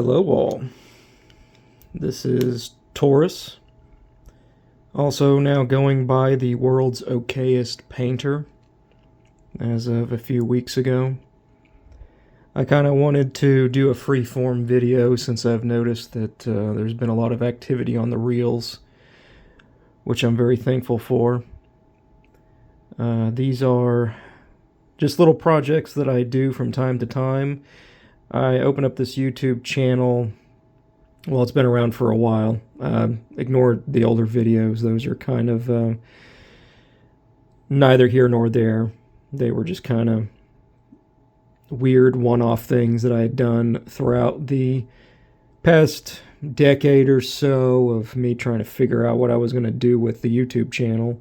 Hello all. This is Taurus, also now going by the world's okayest painter as of a few weeks ago. I kind of wanted to do a free-form video since I've noticed that there's been a lot of activity on the reels, which I'm very thankful for. These are just little projects that I do from time to time. I open up this YouTube channel. Well, it's been around for a while. Ignore the older videos. Those are kind of neither here nor there. They were just kind of weird one-off things that I had done throughout the past decade or so of me trying to figure out what I was going to do with the YouTube channel.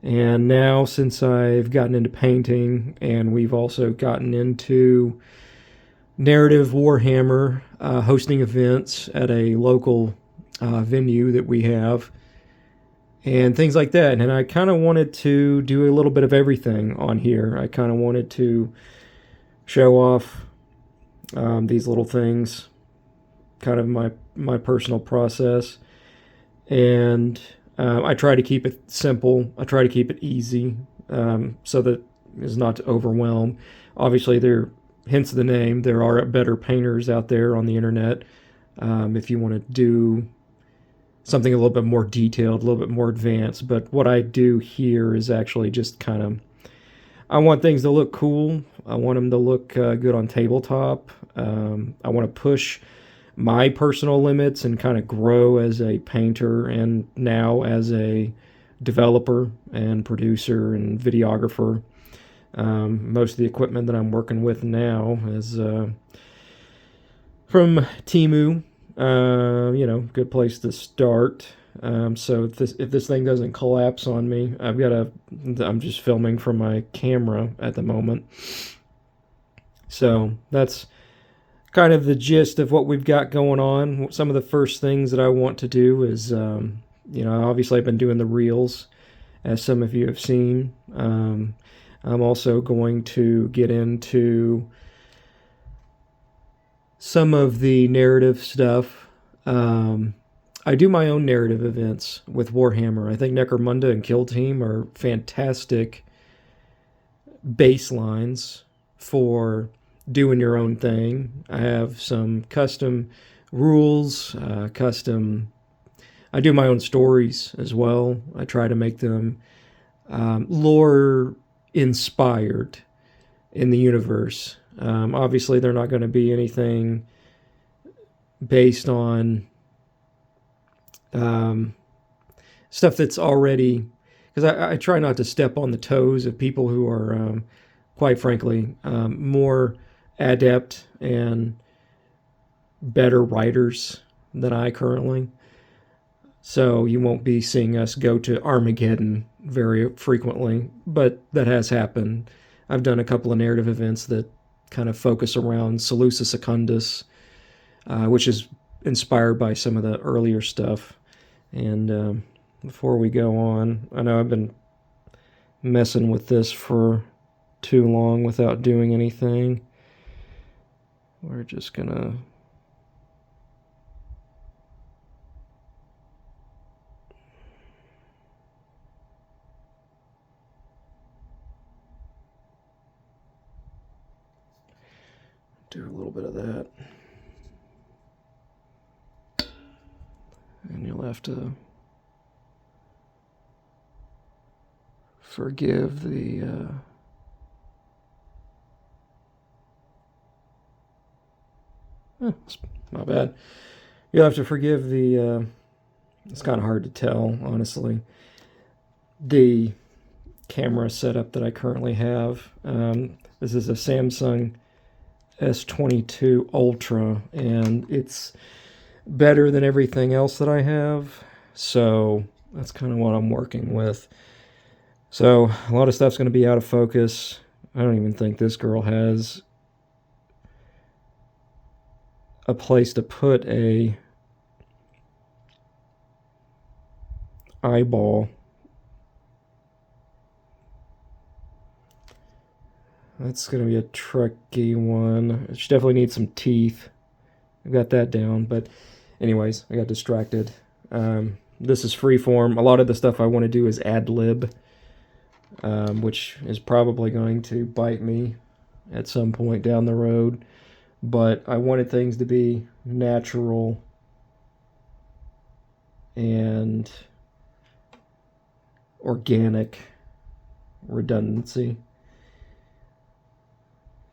And now, since I've gotten into painting and we've also gotten into narrative Warhammer, hosting events at a local venue that we have, and things like that. And I kind of wanted to do a little bit of everything on here. I kind of wanted to show off these little things, kind of my personal process. And I try to keep it simple. I try to keep it easy so that it's not to overwhelm. Obviously, hence the name, there are better painters out there on the internet. If you want to do something a little bit more detailed, a little bit more advanced. But what I do here is actually just kind of, I want things to look cool. I want them to look good on tabletop. I want to push my personal limits and kind of grow as a painter and now as a developer and producer and videographer. Most of the equipment that I'm working with now is from Temu. Good place to start. So if this thing doesn't collapse on me, I'm just filming from my camera at the moment. So that's kind of the gist of what we've got going on. Some of the first things that I want to do is, obviously I've been doing the reels, as some of you have seen. I'm also going to get into some of the narrative stuff. I do my own narrative events with Warhammer. I think Necromunda and Kill Team are fantastic baselines for doing your own thing. I have some custom rules, I do my own stories as well. I try to make them lore inspired in the universe. Obviously, they're not going to be anything based on stuff that's already, because I try not to step on the toes of people who are, quite frankly, more adept and better writers than I currently. So you won't be seeing us go to Armageddon very frequently, but that has happened. I've done a couple of narrative events that kind of focus around Seleucus Secundus, which is inspired by some of the earlier stuff. And before we go on, I know I've been messing with this for too long without doing anything. We're just gonna do a little bit of that. And you'll have to forgive the my bad. You'll have to forgive the it's kind of hard to tell, honestly, the camera setup that I currently have. This is a Samsung S22 Ultra, and it's better than everything else that I have, so that's kind of what I'm working with. So a lot of stuff's going to be out of focus. I don't even think this girl has a place to put a eyeball. That's going to be a tricky one. She definitely needs some teeth I've got that down. But anyways, I got distracted. This is freeform. A lot of the stuff I want to do is ad lib, which is probably going to bite me at some point down the road. But I wanted things to be natural and organic, redundancy,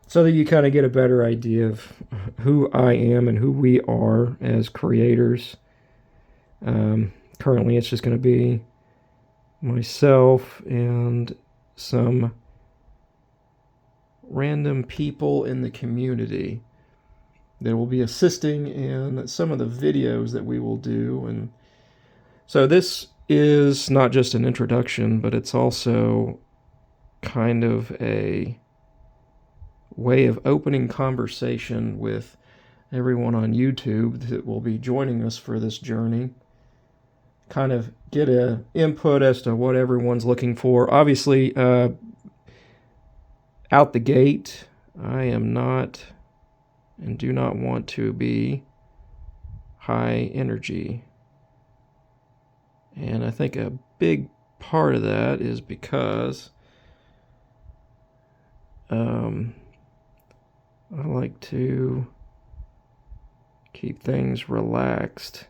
so that you kind of get a better idea of who I am and who we are as creators. Currently, it's just going to be myself and some random people in the community that will be assisting in some of the videos that we will do. And so this is not just an introduction, but it's also kind of a way of opening conversation with everyone on YouTube that will be joining us for this journey. Kind of get a input as to what everyone's looking for. Obviously, out the gate, I am not and do not want to be high energy. And I think a big part of that is because I like to keep things relaxed.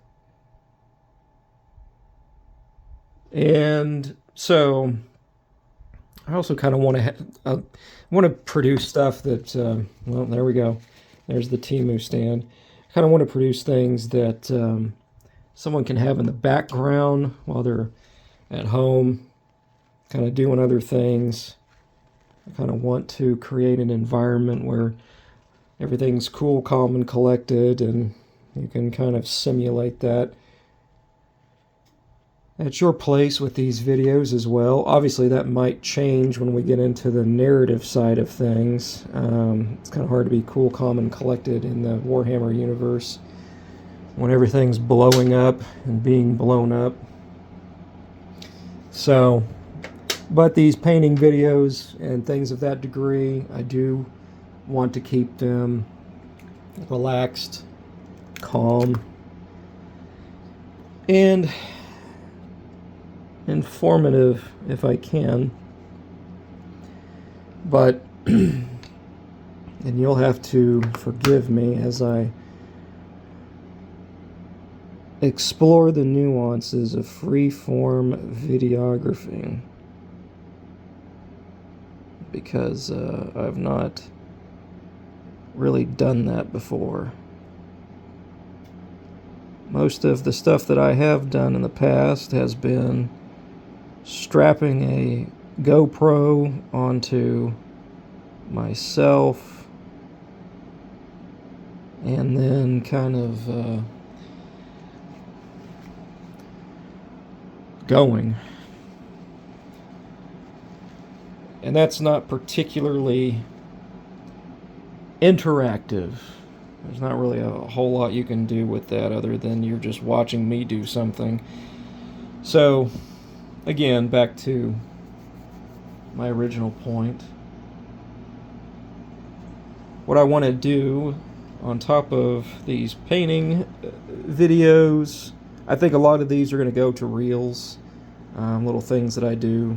And so I also kind of want to produce stuff that, well, there we go. There's the Temu stand. I kind of want to produce things that someone can have in the background while they're at home, kind of doing other things. I kind of want to create an environment where everything's cool, calm, and collected, and you can kind of simulate that at your place with these videos as well. Obviously, that might change when we get into the narrative side of things. It's kind of hard to be cool, calm, and collected in the Warhammer universe when everything's blowing up and being blown up. So, but these painting videos and things of that degree, I do want to keep them relaxed, calm, and informative if I can. But and you'll have to forgive me as I explore the nuances of free-form videography, because I've not really done that before. Most of the stuff that I have done in the past has been strapping a GoPro onto myself and then kind of going. And that's not particularly interactive. There's not really a whole lot you can do with that other than you're just watching me do something. So, again, back to my original point. What I want to do on top of these painting videos, I think a lot of these are going to go to reels, little things that I do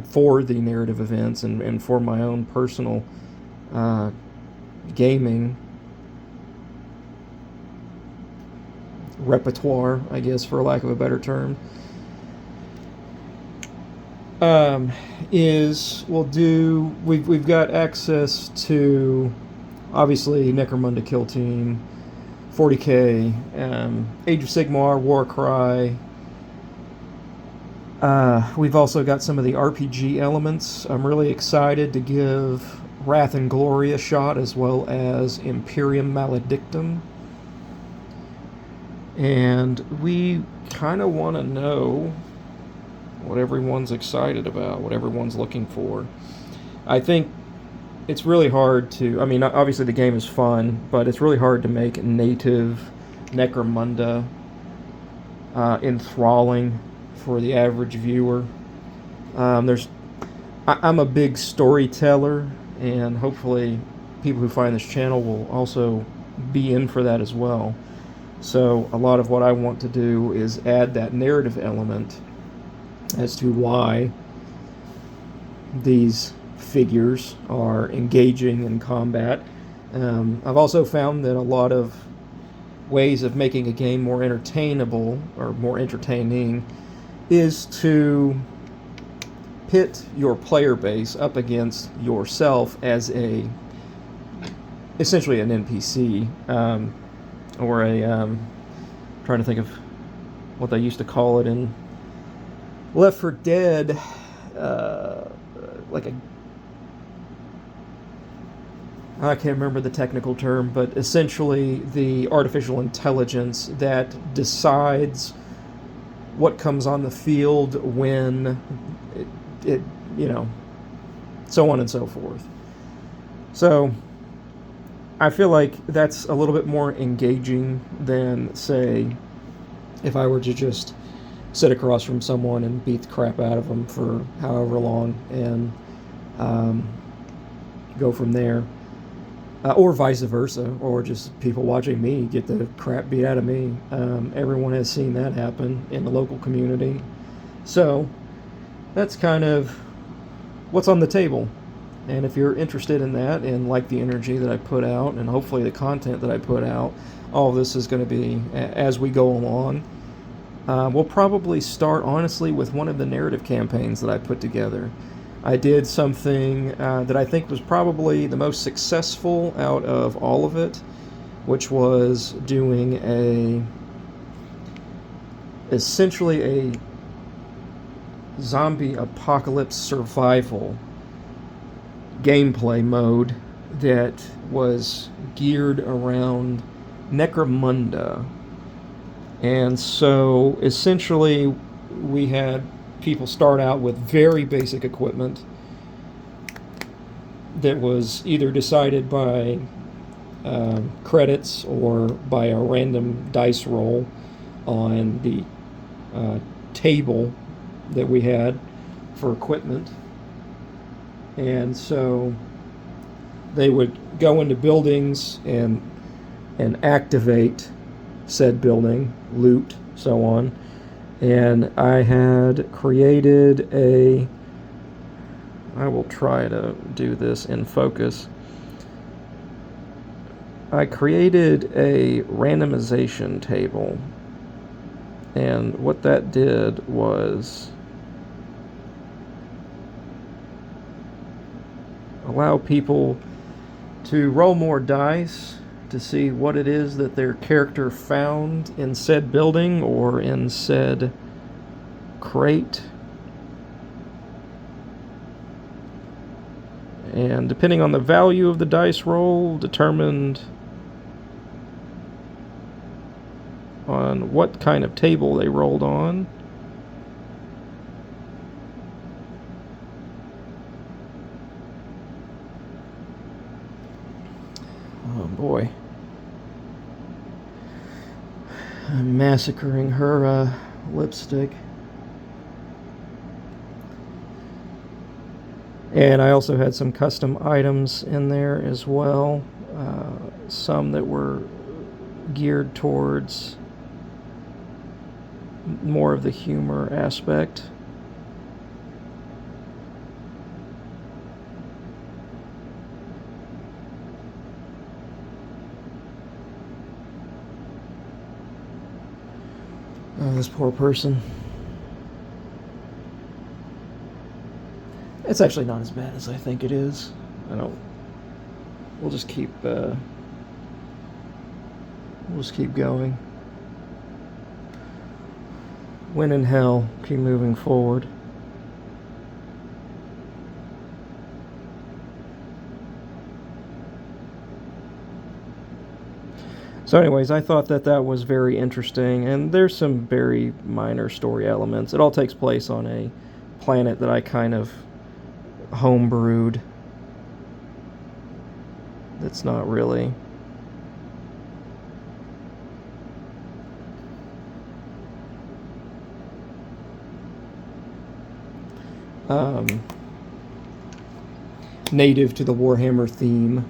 for the narrative events and for my own personal gaming repertoire, I guess, for lack of a better term. We've got access to, obviously, Necromunda Kill Team, 40K, Age of Sigmar, Warcry. We've also got some of the RPG elements. I'm really excited to give Wrath and Glory a shot, as well as Imperium Maledictum. And we kind of want to know what everyone's excited about, what everyone's looking for. I think it's really hard to, I mean, obviously the game is fun, but it's really hard to make native Necromunda enthralling for the average viewer. I'm a big storyteller, and hopefully people who find this channel will also be in for that as well. So a lot of what I want to do is add that narrative element as to why these figures are engaging in combat. I've also found that a lot of ways of making a game more entertainable or more entertaining is to pit your player base up against yourself as essentially an NPC, or trying to think of what they used to call it in Left 4 Dead, like I can't remember the technical term, but essentially the artificial intelligence that decides what comes on the field when it so on and so forth. So I feel like that's a little bit more engaging than, say, if I were to just sit across from someone and beat the crap out of them for however long and go from there. Or vice versa, or just people watching me get the crap beat out of me. Everyone has seen that happen in the local community. So that's kind of what's on the table. And if you're interested in that and like the energy that I put out and hopefully the content that I put out, all of this is going to be as we go along. We'll probably start, honestly, with one of the narrative campaigns that I put together. I did something that I think was probably the most successful out of all of it, which was doing essentially a zombie apocalypse survival gameplay mode that was geared around Necromunda. And so essentially we had people start out with very basic equipment that was either decided by credits or by a random dice roll on the table that we had for equipment. And so they would go into buildings and activate said building, loot, so on. And I had created I will try to do this in focus. I created a randomization table. And what that did was allow people to roll more dice to see what it is that their character found in said building or in said crate. And depending on the value of the dice roll, determined on what kind of table they rolled on. Oh boy. I'm massacring her lipstick. And I also had some custom items in there as well. Some that were geared towards more of the humor aspect. Oh, this poor person. It's actually not as bad as I think it is. We'll just keep going. When in hell, keep moving forward. So anyways, I thought that was very interesting, and there's some very minor story elements. It all takes place on a planet that I kind of homebrewed. That's not really native to the Warhammer theme.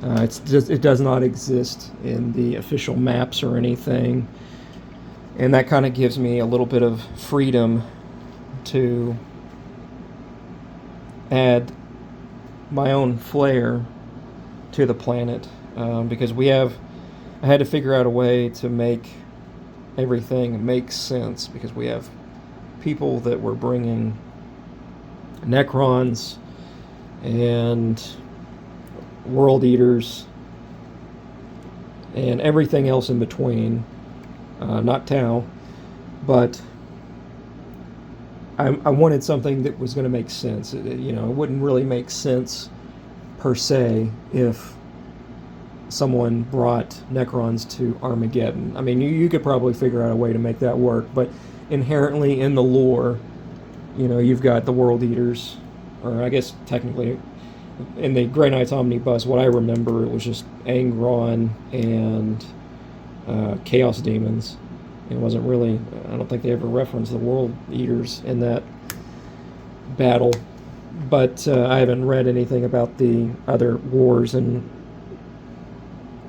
It does not exist in the official maps or anything, and that kind of gives me a little bit of freedom to add my own flair to the planet, because I had to figure out a way to make everything make sense, because we have people that were bringing Necrons and World Eaters and everything else in between, not Tau, but I wanted something that was going to make sense. It wouldn't really make sense per se if someone brought Necrons to Armageddon. I mean, you could probably figure out a way to make that work, but inherently in the lore, you've got the World Eaters, or I guess technically in the Grey Knights Omnibus, what I remember, it was just Angron and Chaos Demons. It wasn't really, I don't think they ever referenced the World Eaters in that battle, but I haven't read anything about the other wars in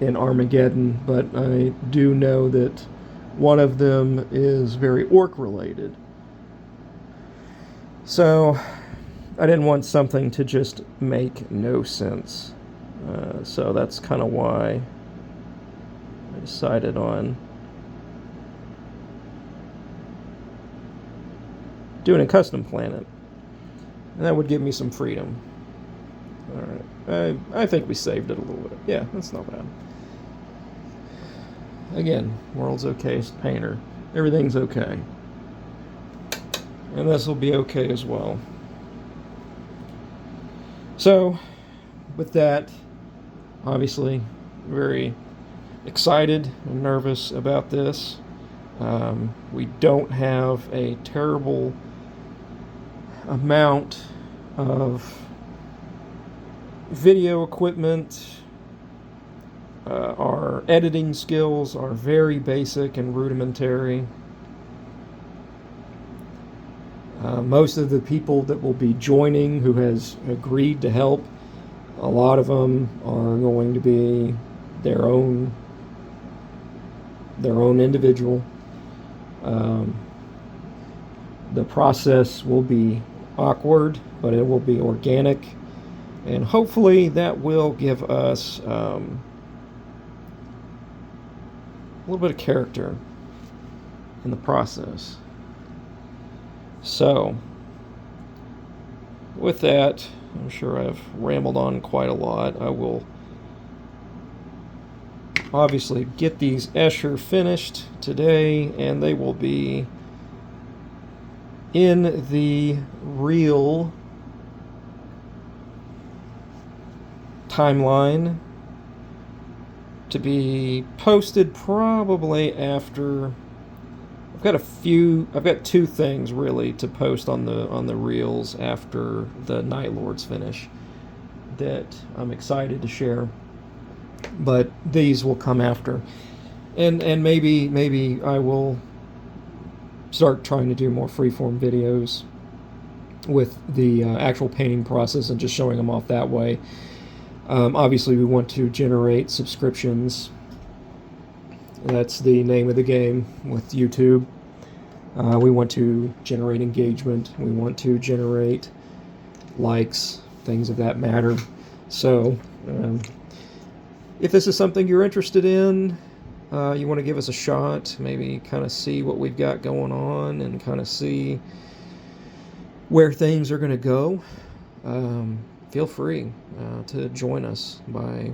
Armageddon, but I do know that one of them is very orc related. So I didn't want something to just make no sense. So that's kind of why I decided on doing a custom planet. And that would give me some freedom. Alright. I think we saved it a little bit. Yeah, that's not bad. Again, world's okayest painter. Everything's okay. And this will be okay as well. So, with that, obviously, very excited and nervous about this. We don't have a terrible amount of video equipment. Our editing skills are very basic and rudimentary. Most of the people that will be joining who has agreed to help, a lot of them are going to be their own individual. The process will be awkward, but it will be organic, and hopefully that will give us a little bit of character in the process. So, with that, I'm sure I've rambled on quite a lot. I will obviously get these Escher finished today, and they will be in the real timeline to be posted probably after. I've got two things really to post on the reels after the Night Lords finish that I'm excited to share, but these will come after, and maybe I will start trying to do more freeform videos with the actual painting process and just showing them off that way. Obviously, we want to generate subscriptions. That's the name of the game with YouTube. We want to generate engagement. We want to generate likes, things of that matter. So, if this is something you're interested in, you want to give us a shot, maybe kind of see what we've got going on and kind of see where things are going to go, feel free to join us by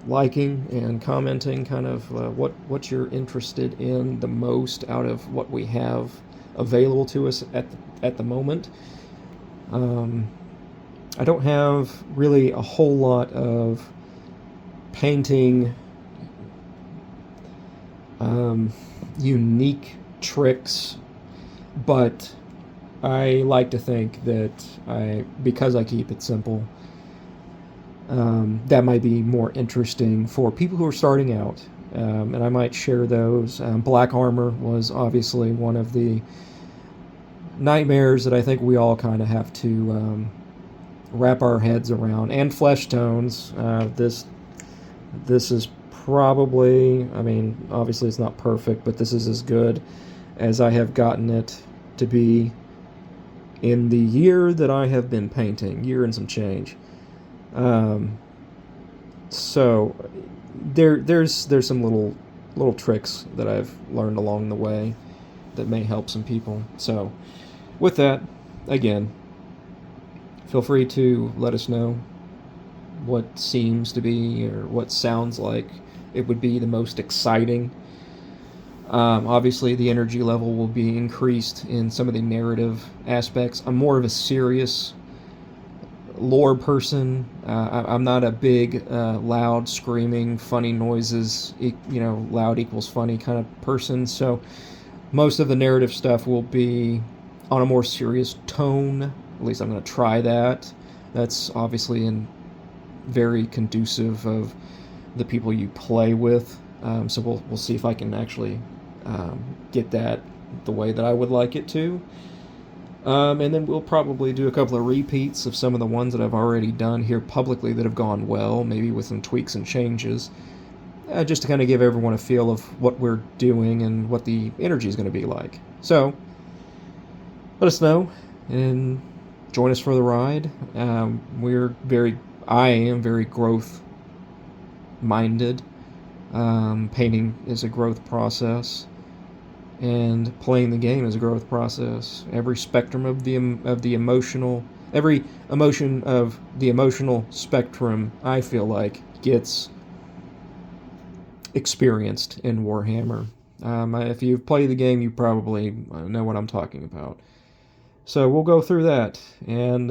liking and commenting kind of what you're interested in the most out of what we have available to us at the moment. I don't have really a whole lot of painting unique tricks, but I like to think that because I keep it simple, that might be more interesting for people who are starting out, and I might share those. Black armor was obviously one of the nightmares that I think we all kind of have to wrap our heads around. And flesh tones. This is probably, I mean, obviously it's not perfect, but this is as good as I have gotten it to be in the year that I have been painting, year and some change. Um, so there's some little tricks that I've learned along the way that may help some people. So with that, again, feel free to let us know what seems to be or what sounds like it would be the most exciting. Obviously, the energy level will be increased in some of the narrative aspects. I'm more of a serious lore person. I'm not a big, loud, screaming, funny noises, loud equals funny kind of person. So most of the narrative stuff will be on a more serious tone. At least I'm going to try that. That's obviously very conducive of the people you play with. So we'll see if I can actually get that the way that I would like it to. And then we'll probably do a couple of repeats of some of the ones that I've already done here publicly that have gone well, maybe with some tweaks and changes, just to kind of give everyone a feel of what we're doing and what the energy is going to be like. So let us know and join us for the ride. I am very growth minded. Painting is a growth process, and playing the game is a growth process. Every spectrum of the emotional, every emotion of the emotional spectrum, I feel like, gets experienced in Warhammer. If you've played the game, you probably know what I'm talking about. So we'll go through that, and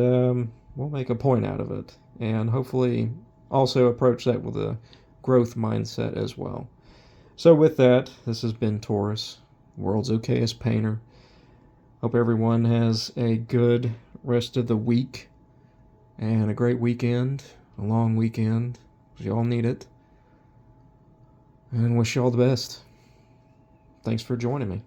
we'll make a point out of it, and hopefully also approach that with a growth mindset as well. So with that, this has been Taurus, world's okayest painter. Hope everyone has a good rest of the week and a great weekend, a long weekend. You all need it. And wish you all the best. Thanks for joining me.